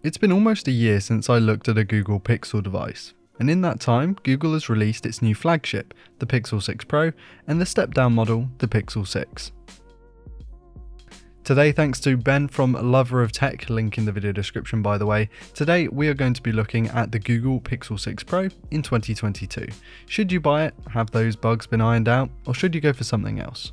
It's been almost a year since I looked at a Google Pixel device, and in that time, Google has released its new flagship, the Pixel 6 Pro, and the step-down model, the Pixel 6. Today, thanks to Ben from Lover of Tech, link in the video description by the way, today we are going to be looking at the Google Pixel 6 Pro in 2022. Should you buy it? Have those bugs been ironed out? Or should you go for something else?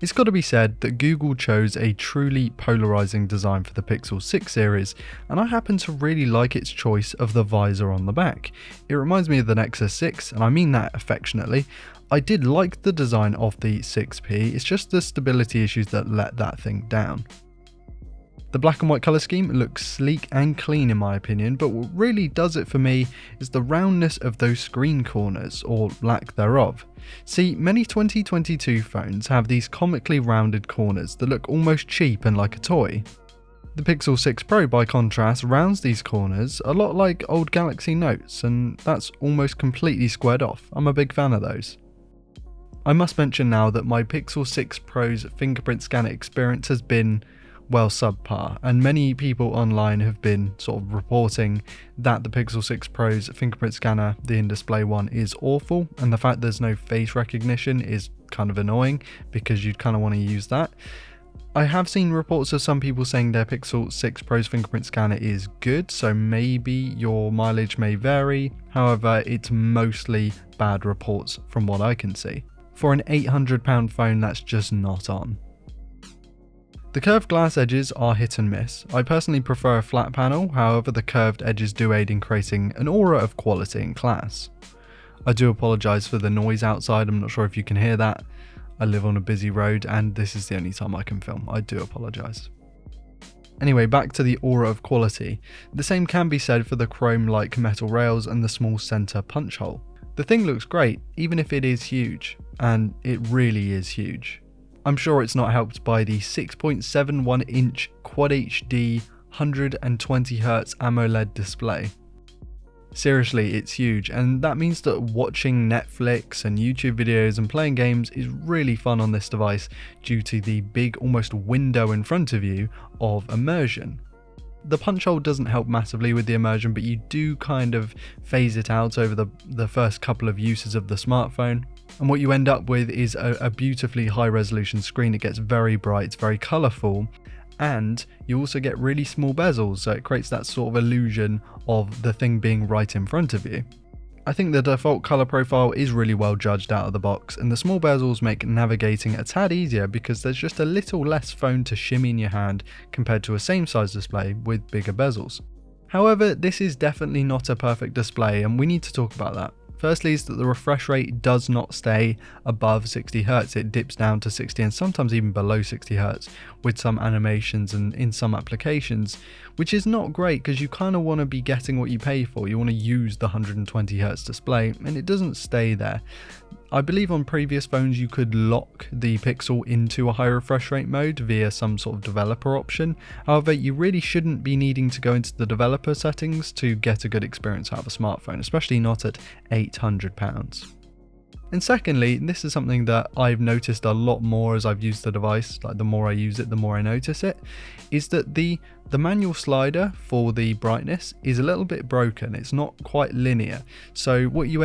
It's got to be said that Google chose a truly polarizing design for the Pixel 6 series, and I happen to really like its choice of the visor on the back. It reminds me of the Nexus 6, and I mean that affectionately. I did like the design of the 6P, it's just the stability issues that let that thing down. The black and white colour scheme looks sleek and clean in my opinion, but what really does it for me is the roundness of those screen corners, or lack thereof. See, many 2022 phones have these comically rounded corners that look almost cheap and like a toy. The Pixel 6 Pro by contrast rounds these corners a lot like old Galaxy Notes, and that's almost completely squared off. I'm a big fan of those. I must mention now that my Pixel 6 Pro's fingerprint scanner experience has been, well, subpar, and many people online have been sort of reporting that the Pixel 6 Pro's fingerprint scanner, the in-display one, is awful, and the fact there's no face recognition is kind of annoying because you'd kind of want to use that. I have seen reports of some people saying their Pixel 6 Pro's fingerprint scanner is good, so maybe your mileage may vary. However, it's mostly bad reports from what I can see. For an £800 phone, that's just not on. The curved glass edges are hit and miss. I personally prefer a flat panel, however the curved edges do aid in creating an aura of quality and class. I do apologise for the noise outside, I'm not sure if you can hear that. I live on a busy road and this is the only time I can film, I do apologise. Anyway, back to the aura of quality. The same can be said for the chrome-like metal rails and the small centre punch hole. The thing looks great, even if it is huge, and it really is huge. I'm sure it's not helped by the 6.71 inch Quad HD 120Hz AMOLED display. Seriously, it's huge, and that means that watching Netflix and YouTube videos and playing games is really fun on this device due to the big almost window in front of you of immersion. The punch hole doesn't help massively with the immersion, but you do kind of phase it out over the first couple of uses of the smartphone. And what you end up with is a beautifully high resolution screen. It gets very bright, it's very colourful, and you also get really small bezels, so it creates that sort of illusion of the thing being right in front of you. I think the default colour profile is really well judged out of the box, and the small bezels make navigating a tad easier because there's just a little less phone to shimmy in your hand compared to a same size display with bigger bezels. However, this is definitely not a perfect display, and we need to talk about that. Firstly is that the refresh rate does not stay above 60Hz, it dips down to 60 and sometimes even below 60Hz with some animations and in some applications, which is not great because you kind of want to be getting what you pay for. You want to use the 120Hz display, and it doesn't stay there. I believe on previous phones you could lock the Pixel into a high refresh rate mode via some sort of developer option. However, you really shouldn't be needing to go into the developer settings to get a good experience out of a smartphone, especially not at £800. And secondly, this is something that I've noticed a lot more as I've used the device, like the more I use it, the more I notice it, is that the manual slider for the brightness is a little bit broken. It's not quite linear. So what you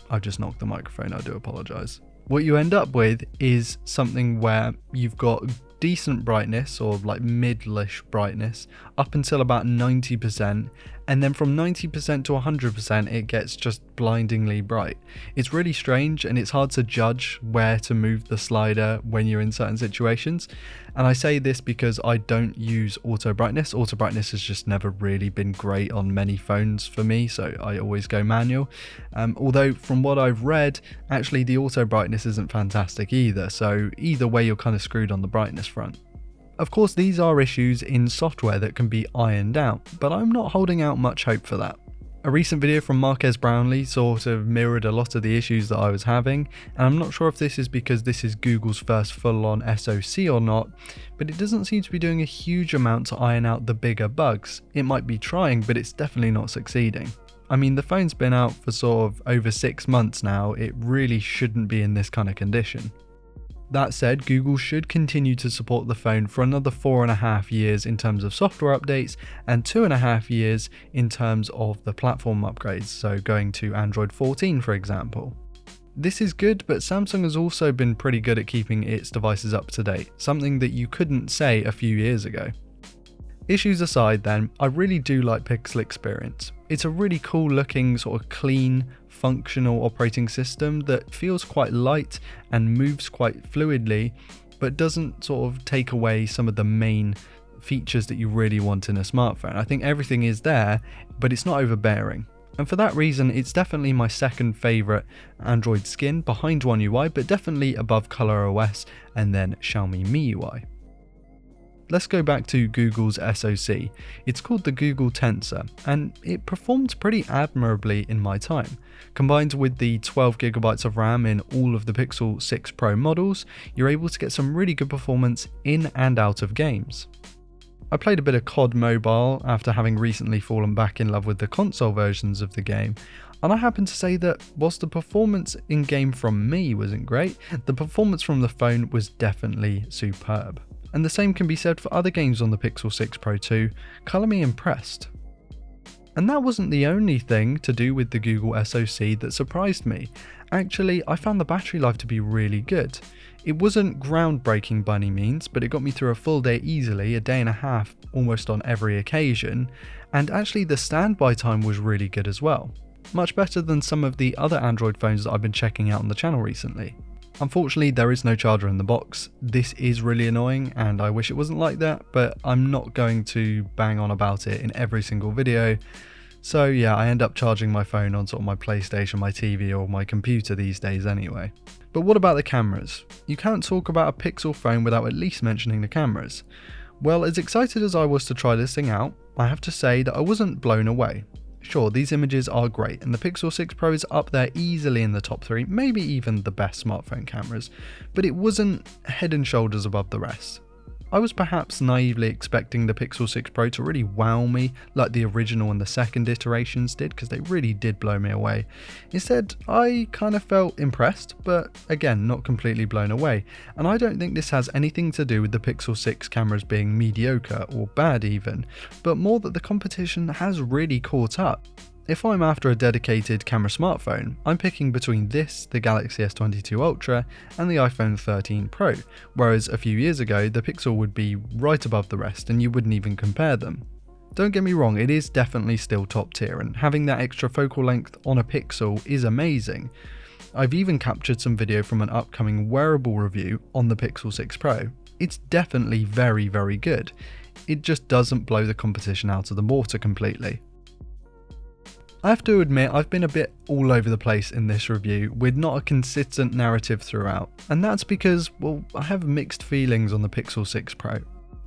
I've just knocked the microphone, I do apologise. What you end up with is something where you've got decent brightness, or like mid-ish brightness, up until about 90%, and then from 90% to 100% it gets just blindingly bright. It's really strange, and it's hard to judge where to move the slider when you're in certain situations. And I say this because I don't use auto brightness. Auto brightness has just never really been great on many phones for me, so I always go manual. Although from what I've read, actually the auto brightness isn't fantastic either, so either way you're kind of screwed on the brightness front. Of course, these are issues in software that can be ironed out, but I'm not holding out much hope for that. A recent video from Marques Brownlee sort of mirrored a lot of the issues that I was having, and I'm not sure if this is because this is Google's first full-on SoC or not, but it doesn't seem to be doing a huge amount to iron out the bigger bugs. It might be trying, but it's definitely not succeeding. I mean, the phone's been out for sort of over 6 months now, it really shouldn't be in this kind of condition. That said, Google should continue to support the phone for another 4.5 years in terms of software updates and 2.5 years in terms of the platform upgrades, so going to Android 14 for example. This is good, but Samsung has also been pretty good at keeping its devices up to date, something that you couldn't say a few years ago. Issues aside then, I really do like Pixel experience. It's a really cool looking, sort of clean, functional operating system that feels quite light and moves quite fluidly, but doesn't sort of take away some of the main features that you really want in a smartphone. I think everything is there, but it's not overbearing. And for that reason, it's definitely my second favourite Android skin behind One UI, but definitely above ColorOS and then Xiaomi MIUI. Let's go back to Google's SoC. It's called the Google Tensor, and it performed pretty admirably in my time. Combined with the 12GB of RAM in all of the Pixel 6 Pro models, you're able to get some really good performance in and out of games. I played a bit of COD Mobile after having recently fallen back in love with the console versions of the game, and I happen to say that whilst the performance in-game from me wasn't great, the performance from the phone was definitely superb. And the same can be said for other games on the Pixel 6 Pro too. Colour me impressed. And that wasn't the only thing to do with the Google SoC that surprised me. Actually, I found the battery life to be really good. It wasn't groundbreaking by any means, but it got me through a full day easily, a day and a half almost on every occasion, and actually the standby time was really good as well. Much better than some of the other Android phones that I've been checking out on the channel recently. Unfortunately, there is no charger in the box. This is really annoying and I wish it wasn't like that, but I'm not going to bang on about it in every single video. So yeah, I end up charging my phone on sort of my PlayStation, my TV or my computer these days anyway. But what about the cameras? You can't talk about a Pixel phone without at least mentioning the cameras. Well, as excited as I was to try this thing out, I have to say that I wasn't blown away. Sure, these images are great, and the Pixel 6 Pro is up there easily in the top 3, maybe even the best smartphone cameras, but it wasn't head and shoulders above the rest. I was perhaps naively expecting the Pixel 6 Pro to really wow me like the original and the second iterations did, because they really did blow me away. Instead, I kind of felt impressed, but again, not completely blown away. And I don't think this has anything to do with the Pixel 6 cameras being mediocre or bad even, but more that the competition has really caught up. If I'm after a dedicated camera smartphone, I'm picking between this, the Galaxy S22 Ultra, and the iPhone 13 Pro, whereas a few years ago the Pixel would be right above the rest and you wouldn't even compare them. Don't get me wrong, it is definitely still top tier, and having that extra focal length on a Pixel is amazing. I've even captured some video from an upcoming wearable review on the Pixel 6 Pro. It's definitely very, very good. It just doesn't blow the competition out of the water completely. I have to admit, I've been a bit all over the place in this review with not a consistent narrative throughout, and that's because, well, I have mixed feelings on the Pixel 6 Pro.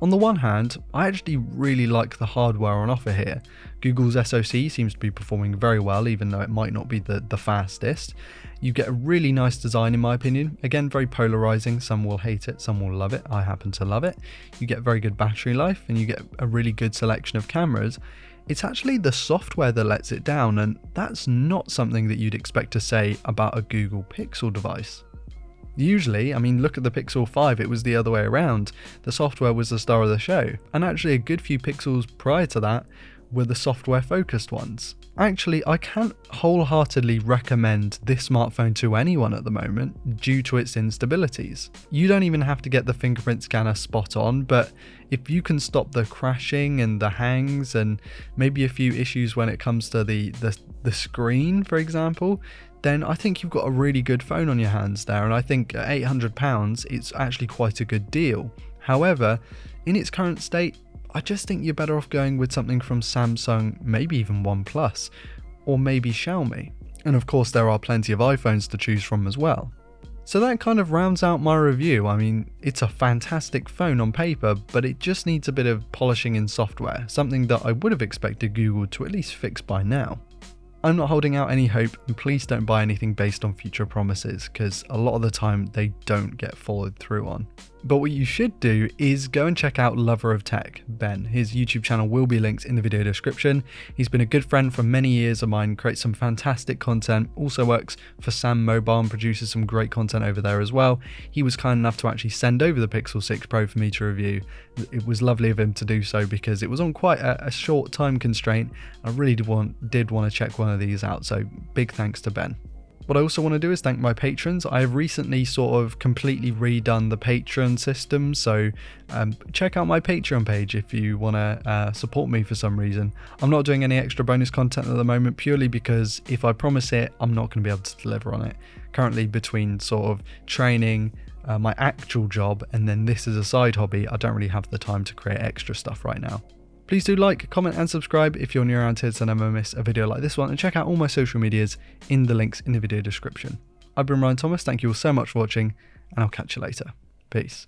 On the one hand, I actually really like the hardware on offer here. Google's SoC seems to be performing very well, even though it might not be the fastest. You get a really nice design in my opinion, again very polarizing, some will hate it, some will love it, I happen to love it. You get very good battery life and you get a really good selection of cameras. It's actually the software that lets it down, and that's not something that you'd expect to say about a Google Pixel device. Usually, I mean, look at the Pixel 5, it was the other way around. The software was the star of the show, and actually a good few Pixels prior to that were the software focused ones. Actually, I can't wholeheartedly recommend this smartphone to anyone at the moment due to its instabilities. You don't even have to get the fingerprint scanner spot on, but if you can stop the crashing and the hangs and maybe a few issues when it comes to the screen, for example, then I think you've got a really good phone on your hands there, and I think at £800 it's actually quite a good deal. However, in its current state, I just think you're better off going with something from Samsung, maybe even OnePlus, or maybe Xiaomi. And of course there are plenty of iPhones to choose from as well. So that kind of rounds out my review. I mean, it's a fantastic phone on paper, but it just needs a bit of polishing in software, something that I would have expected Google to at least fix by now. I'm not holding out any hope, and please don't buy anything based on future promises, because a lot of the time they don't get followed through on. But what you should do is go and check out Lover of Tech, Ben. His YouTube channel will be linked in the video description. He's been a good friend for many years of mine, creates some fantastic content, also works for Sam Mobile and produces some great content over there as well. He was kind enough to actually send over the Pixel 6 Pro for me to review. It was lovely of him to do so because it was on quite a short time constraint. I really did want to check one of these out, so big thanks to Ben. What I also want to do is thank my patrons. I have recently sort of completely redone the Patreon system, so check out my Patreon page if you want to support me for some reason. I'm not doing any extra bonus content at the moment purely because if I promise it, I'm not going to be able to deliver on it. Currently between sort of training, my actual job, and then this is a side hobby, I don't really have the time to create extra stuff right now. Please do like, comment and subscribe if you're new around here so never miss a video like this one, and check out all my social medias in the links in the video description. I've been Ryan Thomas, thank you all so much for watching, and I'll catch you later. Peace.